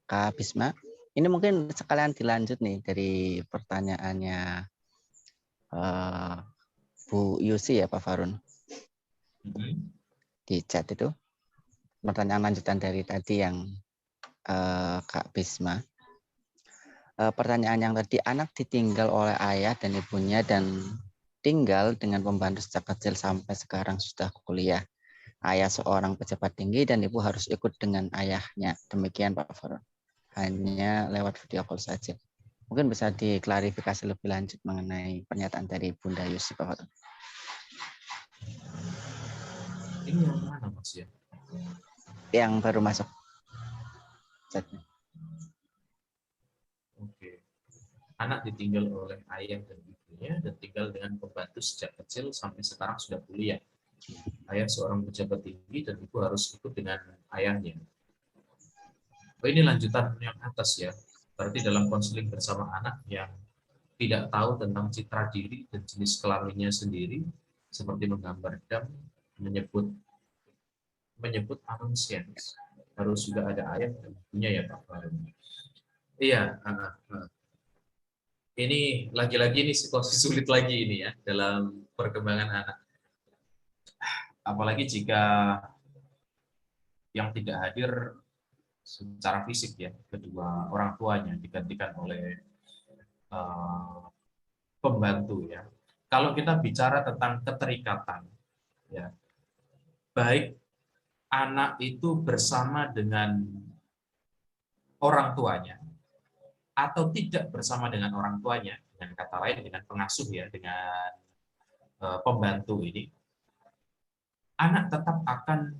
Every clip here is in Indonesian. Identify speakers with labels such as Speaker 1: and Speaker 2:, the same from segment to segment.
Speaker 1: Kak Bisma. Ini mungkin sekalian dilanjut nih dari pertanyaannya Bu Yusi ya Pak Farun di chat itu. Pertanyaan lanjutan dari tadi yang Kak Bisma. Pertanyaan yang tadi, anak ditinggal oleh ayah dan ibunya dan tinggal dengan pembantu sejak kecil sampai sekarang sudah kuliah. Ayah seorang pejabat tinggi dan ibu harus ikut dengan ayahnya. Demikian Pak Farun. Hanya lewat video call saja. Mungkin bisa diklarifikasi lebih lanjut mengenai pernyataan dari Bunda Yusi Pak Farun.
Speaker 2: Ini yang mana Mas ya?
Speaker 1: Yang baru masuk chatnya.
Speaker 2: Oke. Anak ditinggal oleh ayah dan ibunya dan tinggal dengan pembantu sejak kecil sampai sekarang sudah kuliah. Ayah seorang pejabat tinggi dan ibu harus ikut dengan ayahnya. Oh, ini lanjutan yang atas ya. Berarti dalam konseling bersama anak yang tidak tahu tentang citra diri dan jenis kelaminnya sendiri, seperti menggambar dam, menyebut anonsiens. Harus juga ada ayah dan ibunya ya Pak Farun. Iya, ini lagi-lagi ini situasi sulit lagi ini ya dalam perkembangan anak. Apalagi jika yang tidak hadir secara fisik ya, kedua orang tuanya digantikan oleh uh, pembantu ya. Kalau kita bicara tentang keterikatan ya, baik anak itu bersama dengan orang tuanya atau tidak bersama dengan orang tuanya, dengan kata lain dengan pengasuh ya, dengan pembantu ini, anak tetap akan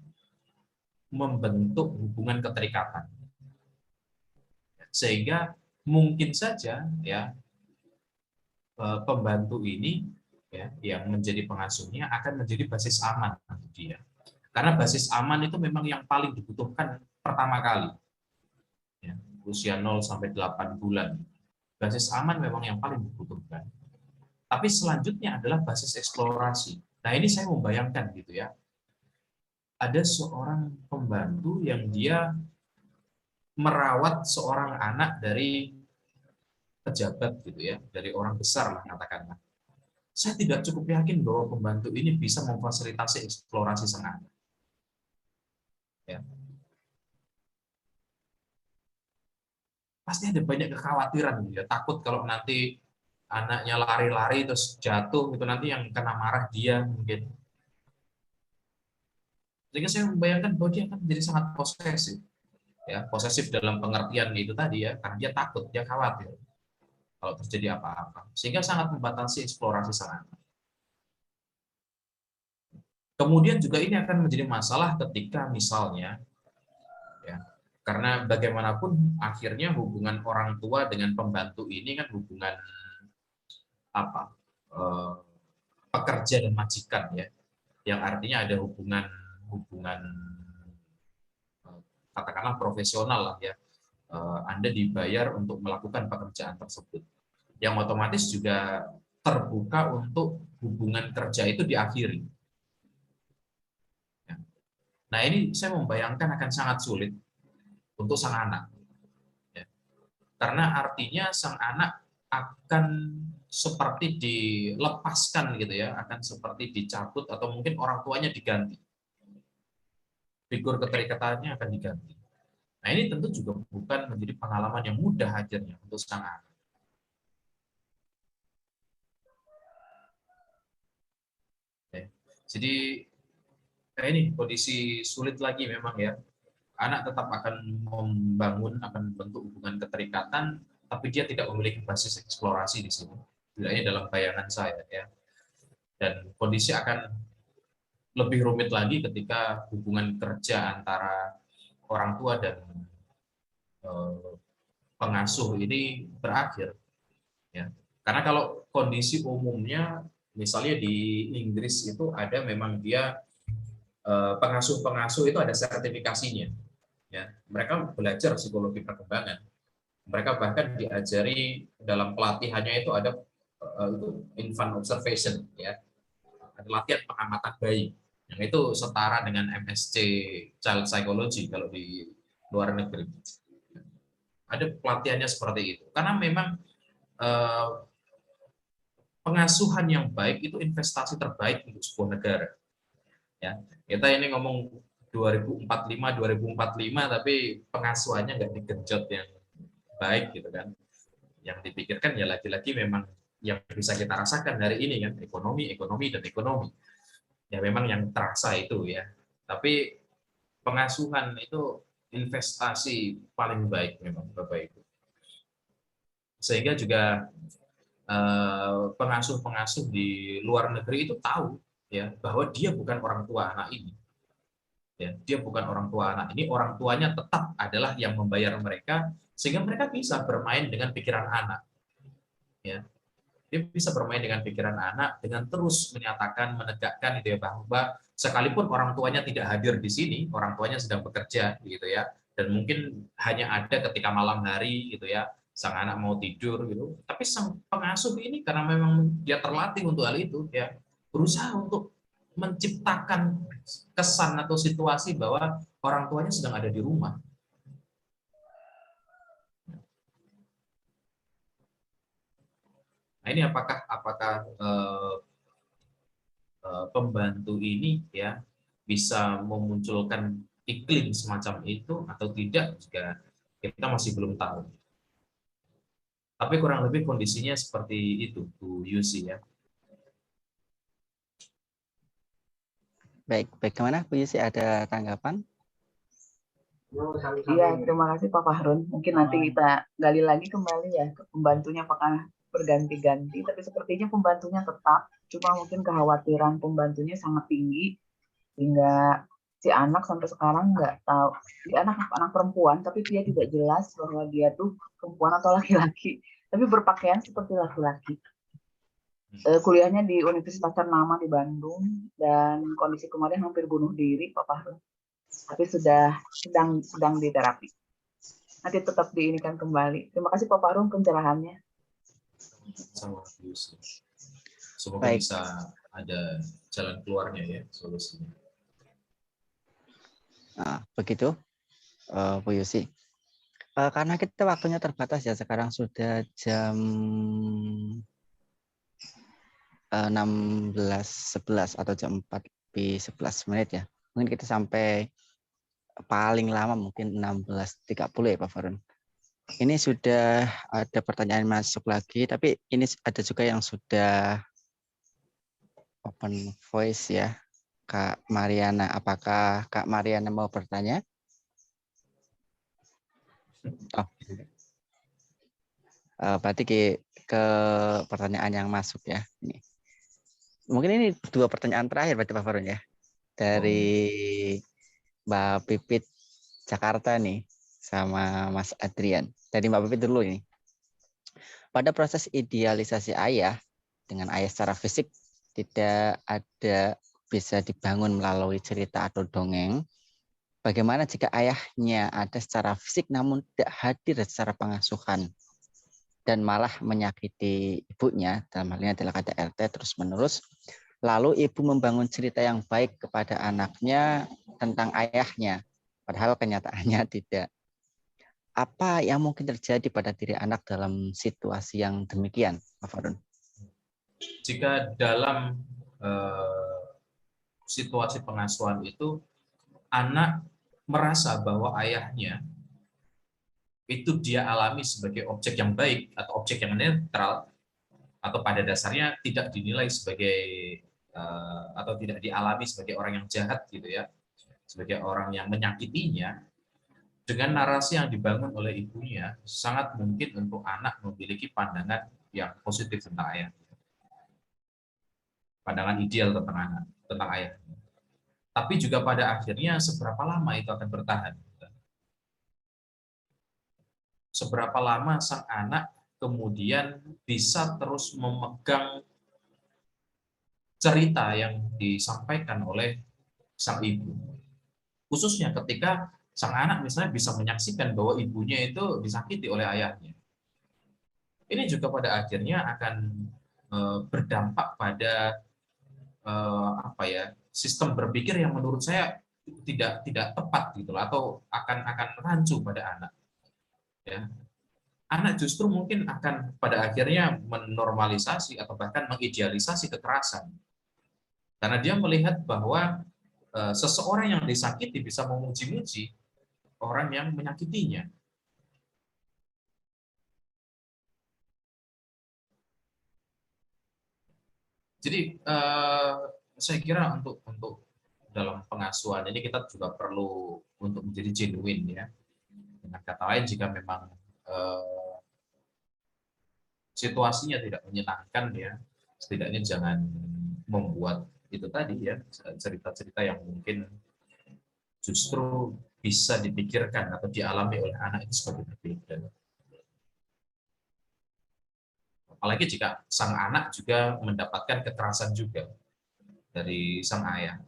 Speaker 2: membentuk hubungan keterikatan. Sehingga mungkin saja ya pembantu ini ya yang menjadi pengasuhnya akan menjadi basis aman untuk dia. Karena basis aman itu memang yang paling dibutuhkan pertama kali. Ya, usia 0 sampai 8 bulan. Basis aman memang yang paling dibutuhkan. Tapi selanjutnya adalah basis eksplorasi. Nah, ini saya membayangkan gitu ya. Ada seorang pembantu yang dia merawat seorang anak dari pejabat gitu ya, dari orang besar lah katakanlah. Saya tidak cukup yakin bahwa pembantu ini bisa memfasilitasi eksplorasi sang anak. Ya. Pasti ada banyak kekhawatiran gitu ya, takut kalau nanti anaknya lari-lari terus jatuh itu nanti yang kena marah dia mungkin. Sehingga saya membayangkan bahwa dia akan menjadi sangat posesif. Ya, posesif dalam pengertian itu tadi ya, karena dia takut, dia khawatir kalau terjadi apa-apa. Sehingga sangat membatasi eksplorasi sang anak. Kemudian juga ini akan menjadi masalah ketika misalnya, ya, karena bagaimanapun akhirnya hubungan orang tua dengan pembantu ini kan hubungan apa? eh, Pekerja dan majikan ya, yang artinya ada hubungan hubungan katakanlah profesional lah ya. Anda dibayar untuk melakukan pekerjaan tersebut, yang otomatis juga terbuka untuk hubungan kerja itu diakhiri. Ya. Nah ini saya membayangkan akan sangat sulit untuk sang anak, ya. Karena artinya sang anak akan seperti dilepaskan gitu ya, akan seperti dicabut atau mungkin orang tuanya diganti, figur keterikatannya akan diganti. Nah ini tentu juga bukan menjadi pengalaman yang mudah akhirnya untuk sang anak. Ya. Jadi ini kondisi sulit lagi memang ya. Anak tetap akan akan membentuk hubungan keterikatan, tapi dia tidak memiliki basis eksplorasi di sini. Tidaknya dalam bayangan saya ya. Dan kondisi akan lebih rumit lagi ketika hubungan kerja antara orang tua dan pengasuh ini berakhir. Ya. Karena kalau kondisi umumnya, misalnya di Inggris itu ada memang dia pengasuh-pengasuh itu ada sertifikasinya. Ya, mereka belajar psikologi perkembangan. Mereka bahkan diajari dalam pelatihannya itu ada itu infant observation, ya, ada latihan pengamatan bayi, yang itu setara dengan MSc Child Psychology kalau di luar negeri. Ada pelatihannya seperti itu. Karena memang eh, pengasuhan yang baik itu investasi terbaik untuk sebuah negara. Ya, kita ini ngomong 2045, 2045, tapi pengasuhannya nggak digenjot yang baik gitu kan. Yang dipikirkan ya lagi-lagi memang yang bisa kita rasakan hari ini kan, ekonomi, ekonomi, dan ekonomi. Ya memang yang terasa itu ya. Tapi pengasuhan itu investasi paling baik memang Bapak Ibu. Sehingga juga pengasuh-pengasuh di luar negeri itu tahu ya bahwa dia bukan orang tua anak ini. Ya, dia bukan orang tua anak ini, orang tuanya tetap adalah yang membayar mereka sehingga mereka bisa bermain dengan pikiran anak. Ya, dia bisa bermain dengan pikiran anak dengan terus menyatakan, menegakkan itu ya bahwa sekalipun orang tuanya tidak hadir di sini, orang tuanya sedang bekerja gitu ya, dan mungkin hanya ada ketika malam hari gitu ya, sang anak mau tidur gitu, tapi sang pengasuh ini karena memang dia terlatih untuk hal itu ya, berusaha untuk menciptakan kesan atau situasi bahwa orang tuanya sedang ada di rumah. Nah ini apakah pembantu ini ya bisa memunculkan iklim semacam itu atau tidak juga kita masih belum tahu. Tapi kurang lebih kondisinya seperti itu, Bu Yusi ya.
Speaker 1: Baik, bagaimana Bu Yusi, ada tanggapan?
Speaker 3: Iya, terima kasih Pak Fahrun. Mungkin nanti kita gali lagi kembali ya ke pembantunya apakah berganti-ganti, tapi sepertinya pembantunya tetap. Cuma mungkin kekhawatiran pembantunya sangat tinggi sehingga si anak sampai sekarang nggak tahu. Si anak perempuan, tapi dia tidak jelas bahwa dia tuh perempuan atau laki-laki, tapi berpakaian seperti laki-laki. Kuliahnya di Universitas Ternama di Bandung dan kondisi kemarin hampir bunuh diri Pak Fahrun. Tapi sudah sedang di terapi. Nanti tetap diinikan kembali. Terima kasih Pak Fahrun pencerahannya.
Speaker 2: Sama Bu Yusi. Semoga
Speaker 1: Baik.
Speaker 2: bisa ada jalan keluarnya ya, solusinya.
Speaker 1: Nah, begitu Bu Yusi. Karena kita waktunya terbatas ya, sekarang sudah jam 16.11 atau jam 4:11 ya. Mungkin kita sampai paling lama mungkin 16.30 ya Pak Farun. Ini sudah ada pertanyaan masuk lagi, tapi ini ada juga yang sudah open voice ya. Kak Mariana, apakah Kak Mariana mau bertanya? Oh. Berarti ke pertanyaan yang masuk ya. Ini. Mungkin ini dua pertanyaan terakhir berarti Pak Farun ya. Dari Mbak Pipit Jakarta nih sama Mas Adrian. Dari Mbak Pipit dulu ini. Pada proses idealisasi ayah dengan ayah secara fisik tidak ada bisa dibangun melalui cerita atau dongeng. Bagaimana jika ayahnya ada secara fisik namun tidak hadir secara pengasuhan dan malah menyakiti ibunya, dalam hal ini adalah KDRT terus-menerus, lalu ibu membangun cerita yang baik kepada anaknya tentang ayahnya, padahal kenyataannya tidak. Apa yang mungkin terjadi pada diri anak dalam situasi yang demikian, Pak Farun?
Speaker 2: Jika dalam situasi pengasuhan itu anak merasa bahwa ayahnya itu dia alami sebagai objek yang baik atau objek yang netral atau pada dasarnya tidak dinilai sebagai atau tidak dialami sebagai orang yang jahat gitu ya, sebagai orang yang menyakitinya, dengan narasi yang dibangun oleh ibunya sangat mungkin untuk anak memiliki pandangan yang positif tentang ayah, pandangan ideal tentang anak, tentang ayah. Tapi juga pada akhirnya seberapa lama itu akan bertahan. Seberapa lama sang anak kemudian bisa terus memegang cerita yang disampaikan oleh sang ibu. Khususnya ketika sang anak misalnya bisa menyaksikan bahwa ibunya itu disakiti oleh ayahnya. Ini juga pada akhirnya akan berdampak pada sistem berpikir yang menurut saya tidak tepat gitu atau akan rancu pada anak. ya, anak justru mungkin akan pada akhirnya menormalisasi atau bahkan mengidealisasi kekerasan. Karena dia melihat bahwa seseorang yang disakiti bisa memuji-muji orang yang menyakitinya. Jadi saya kira untuk dalam pengasuhan ini kita juga perlu untuk menjadi genuine ya. Dengan kata lain, jika memang situasinya tidak menyenangkan ya, setidaknya jangan membuat itu tadi ya, cerita-cerita yang mungkin justru bisa dipikirkan atau dialami oleh anak itu sebagai berbeda. Apalagi jika sang anak juga mendapatkan kekerasan juga dari sang ayah,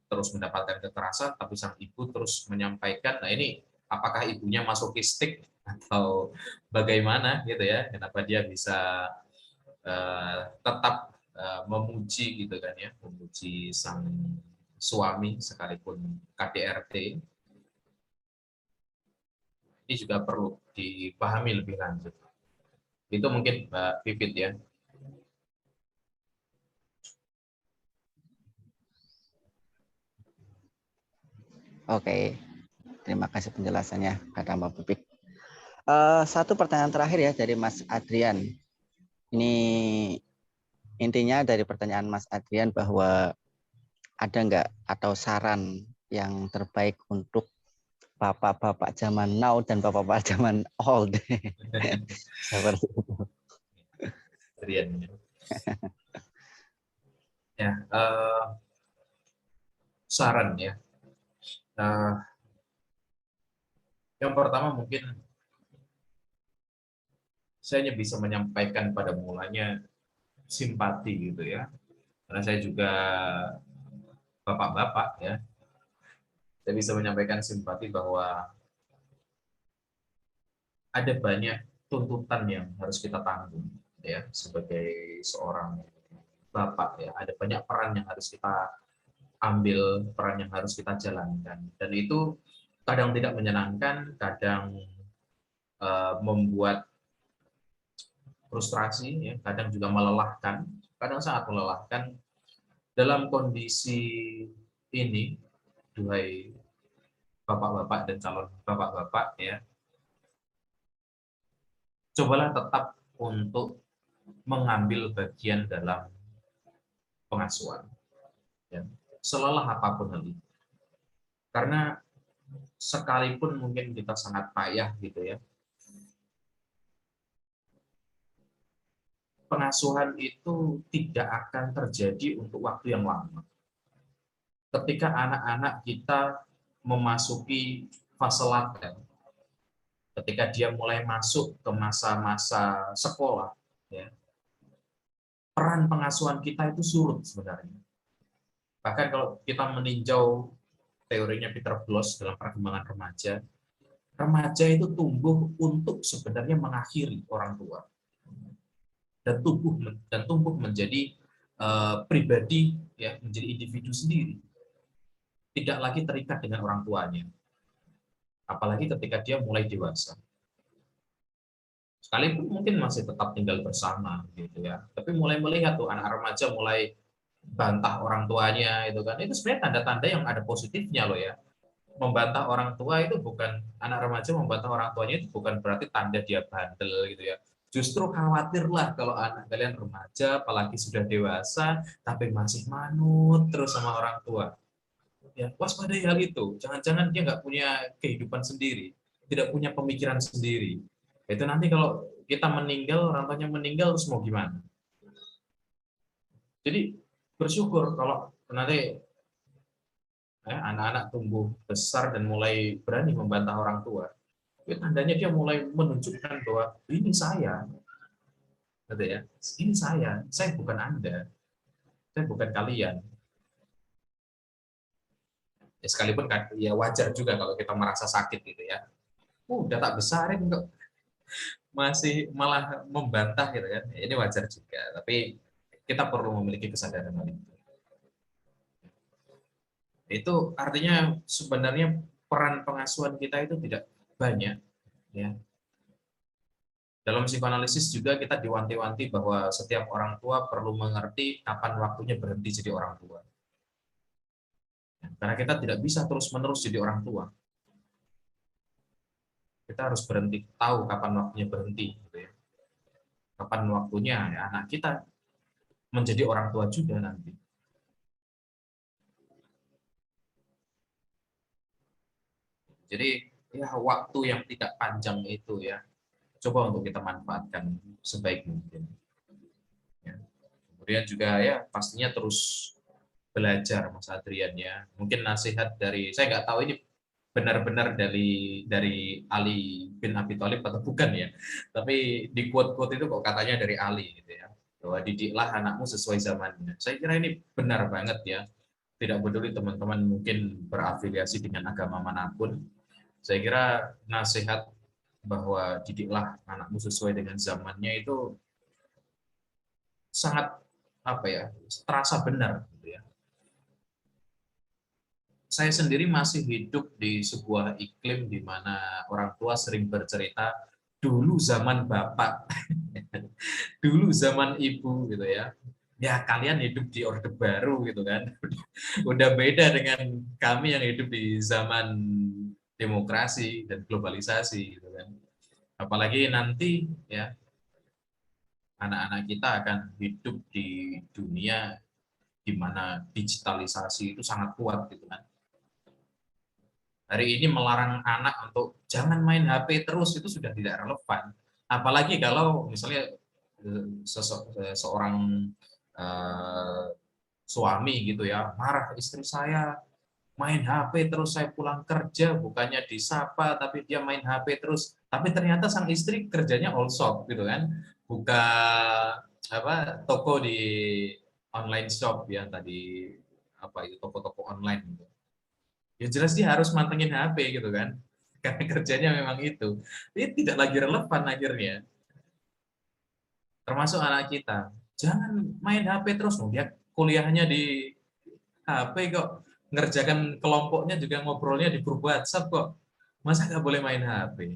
Speaker 2: terus mendapatkan kekerasan, tapi sang ibu terus menyampaikan, nah ini apakah ibunya masokistik atau bagaimana gitu ya, kenapa dia bisa tetap memuji gitu kan ya, memuji sang suami sekalipun KDRT, ini juga perlu dipahami lebih lanjut. Itu mungkin Mbak Pipit ya.
Speaker 1: Oke, terima kasih penjelasannya, kata Mbak Pipik. Satu pertanyaan terakhir ya dari Mas Adrian. Ini intinya dari pertanyaan Mas Adrian bahwa ada nggak atau saran yang terbaik untuk bapak-bapak zaman now dan bapak-bapak zaman old. Seperti itu.
Speaker 2: Ya, saran ya. Yang pertama mungkin saya hanya bisa menyampaikan pada mulanya simpati gitu ya. Karena saya juga bapak-bapak ya. Saya bisa menyampaikan simpati bahwa ada banyak tuntutan yang harus kita tanggung ya sebagai seorang bapak ya. Ada banyak peran yang harus kita ambil, peran yang harus kita jalankan, dan itu kadang tidak menyenangkan, kadang membuat frustrasi ya, kadang juga melelahkan, kadang sangat melelahkan. Dalam kondisi ini, duhai bapak-bapak dan calon bapak-bapak ya, cobalah tetap untuk mengambil bagian dalam pengasuhan ya, selelah apapun hal itu. Karena sekalipun mungkin kita sangat payah gitu ya, pengasuhan itu tidak akan terjadi untuk waktu yang lama. Ketika anak-anak kita memasuki fase laten, ketika dia mulai masuk ke masa-masa sekolah, ya, peran pengasuhan kita itu surut sebenarnya. Bahkan kalau kita meninjau teorinya Peter Bloss dalam perkembangan remaja, remaja itu tumbuh untuk sebenarnya mengakhiri orang tua dan tumbuh menjadi pribadi ya, menjadi individu sendiri, tidak lagi terikat dengan orang tuanya, apalagi ketika dia mulai dewasa. Sekalipun mungkin masih tetap tinggal bersama gitu ya, tapi mulai melihat tuh anak remaja mulai bantah orang tuanya itu kan, itu sebenarnya tanda-tanda yang ada positifnya loh ya. Membantah orang tua itu bukan, anak remaja membantah orang tuanya itu bukan berarti tanda dia bandel gitu ya. Justru khawatirlah kalau anak kalian remaja apalagi sudah dewasa tapi masih manut terus sama orang tua. Ya, waspadai hal itu. Jangan-jangan dia nggak punya kehidupan sendiri, tidak punya pemikiran sendiri. Itu nanti kalau kita meninggal, orang tuanya meninggal, terus mau gimana? Jadi bersyukur kalau nanti anak-anak tumbuh besar dan mulai berani membantah orang tua. Itu tandanya dia mulai menunjukkan bahwa ini saya, gitu ya. Ini saya bukan Anda, saya bukan kalian. Ya, sekalipun ya wajar juga kalau kita merasa sakit gitu ya. Udah tak besarin kok masih malah membantah gitu kan. Ini wajar juga, tapi kita perlu memiliki kesadaran hal itu. Itu artinya sebenarnya peran pengasuhan kita itu tidak banyak ya. Dalam psikoanalisis juga kita diwanti-wanti bahwa setiap orang tua perlu mengerti kapan waktunya berhenti jadi orang tua. Karena kita tidak bisa terus-menerus jadi orang tua. Kita harus berhenti, tahu kapan waktunya berhenti. Gitu ya. Kapan waktunya ya, anak kita menjadi orang tua juga nanti. Jadi ya waktu yang tidak panjang itu ya, coba untuk kita manfaatkan sebaik mungkin. Ya. Kemudian juga ya pastinya terus belajar Mas Adrian ya. Mungkin nasihat dari, saya nggak tahu ini benar-benar dari Ali bin Abi Thalib atau bukan ya. Tapi di quote-quote itu kok katanya dari Ali gitu ya. Bahwa didiklah anakmu sesuai zamannya. Saya kira ini benar banget ya. Tidak peduli teman-teman mungkin berafiliasi dengan agama manapun. Saya kira nasihat bahwa didiklah anakmu sesuai dengan zamannya itu sangat apa ya, terasa benar gitu ya. Saya sendiri masih hidup di sebuah iklim di mana orang tua sering bercerita dulu zaman bapak, dulu zaman ibu gitu ya. Ya kalian hidup di Orde Baru gitu kan. Udah beda dengan kami yang hidup di zaman demokrasi dan globalisasi gitu kan. Apalagi nanti ya anak-anak kita akan hidup di dunia di mana digitalisasi itu sangat kuat gitu kan. Hari ini melarang anak untuk jangan main HP terus itu sudah tidak relevan. Apalagi kalau misalnya seorang eh, suami gitu ya, marah istri saya main HP terus, saya pulang kerja bukannya disapa tapi dia main HP terus. Tapi ternyata sang istri kerjanya all shop gitu kan. Buka apa toko di online shop ya tadi, apa itu, toko-toko online gitu. Ya jelas dia harus mantengin HP gitu kan, karena kerjanya memang itu. Ini tidak lagi relevan akhirnya. Termasuk anak kita, jangan main HP terus. Dia kuliahnya di HP kok, ngerjakan kelompoknya juga ngobrolnya di grup WhatsApp kok, masa nggak boleh main HP?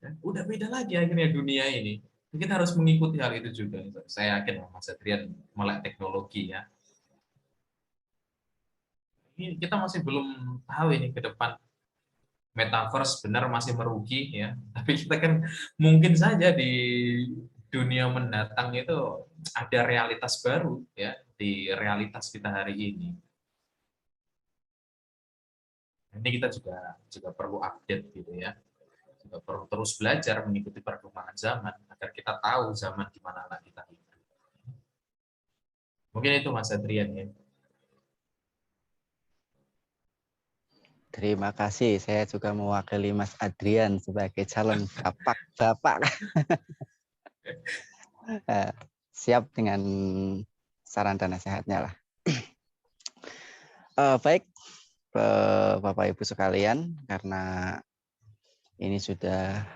Speaker 2: Ya, udah beda lagi akhirnya dunia ini. Kita harus mengikuti hal itu juga. Saya yakin Mas Adrian melek teknologi ya. Ini kita masih belum tahu ini ke depan metaverse benar masih merugi ya. Tapi kita kan mungkin saja di dunia mendatang itu ada realitas baru ya di realitas kita hari ini. Ini kita juga perlu update gitu ya. Juga perlu terus belajar mengikuti perkembangan zaman agar kita tahu zaman di mana anak kita hidup. Mungkin itu Mas Adrian ya.
Speaker 1: Terima kasih. Saya juga mewakili Mas Adrian sebagai calon bapak. Siap dengan saran dan nasihatnya lah. Baik, Bapak Ibu sekalian, karena ini sudah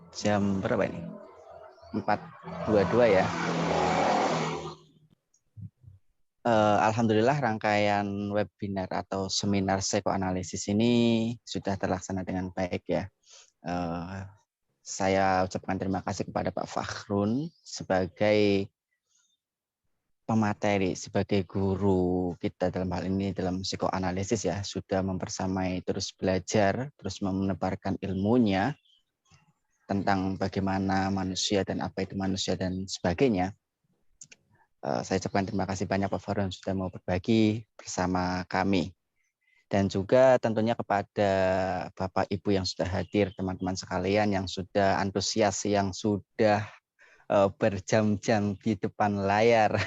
Speaker 1: jam berapa ini? 4.22 ya. Alhamdulillah rangkaian webinar atau seminar psikoanalisis ini sudah terlaksana dengan baik ya. Saya ucapkan terima kasih kepada Pak Fakhrun sebagai pemateri, sebagai guru kita dalam hal ini dalam psikoanalisis ya, sudah mempersamai terus belajar, terus menebarkan ilmunya tentang bagaimana manusia dan apa itu manusia dan sebagainya. Saya ucapkan terima kasih banyak Pak Fakhrun sudah mau berbagi bersama kami. Dan juga tentunya kepada Bapak Ibu yang sudah hadir, teman-teman sekalian yang sudah antusias, yang sudah berjam-jam di depan layar.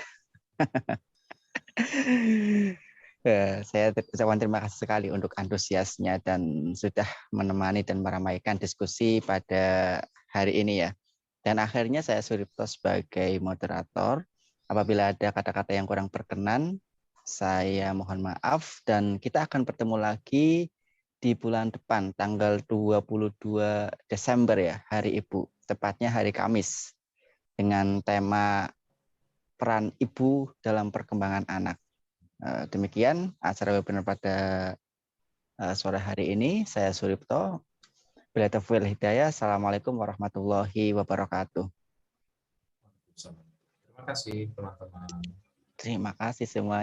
Speaker 1: Saya ucapkan terima kasih sekali untuk antusiasnya dan sudah menemani dan meramaikan diskusi pada hari ini ya. Dan akhirnya saya Suripto sebagai moderator. Apabila ada kata-kata yang kurang berkenan, saya mohon maaf dan kita akan bertemu lagi di bulan depan tanggal 22 Desember ya, Hari Ibu, tepatnya hari Kamis, dengan tema peran ibu dalam perkembangan anak. Demikian acara webinar pada sore hari ini. Saya Suripto Bila taufiq wal hidayah. Assalamualaikum warahmatullahi wabarakatuh.
Speaker 2: Terima kasih teman-teman.
Speaker 1: Terima kasih semuanya.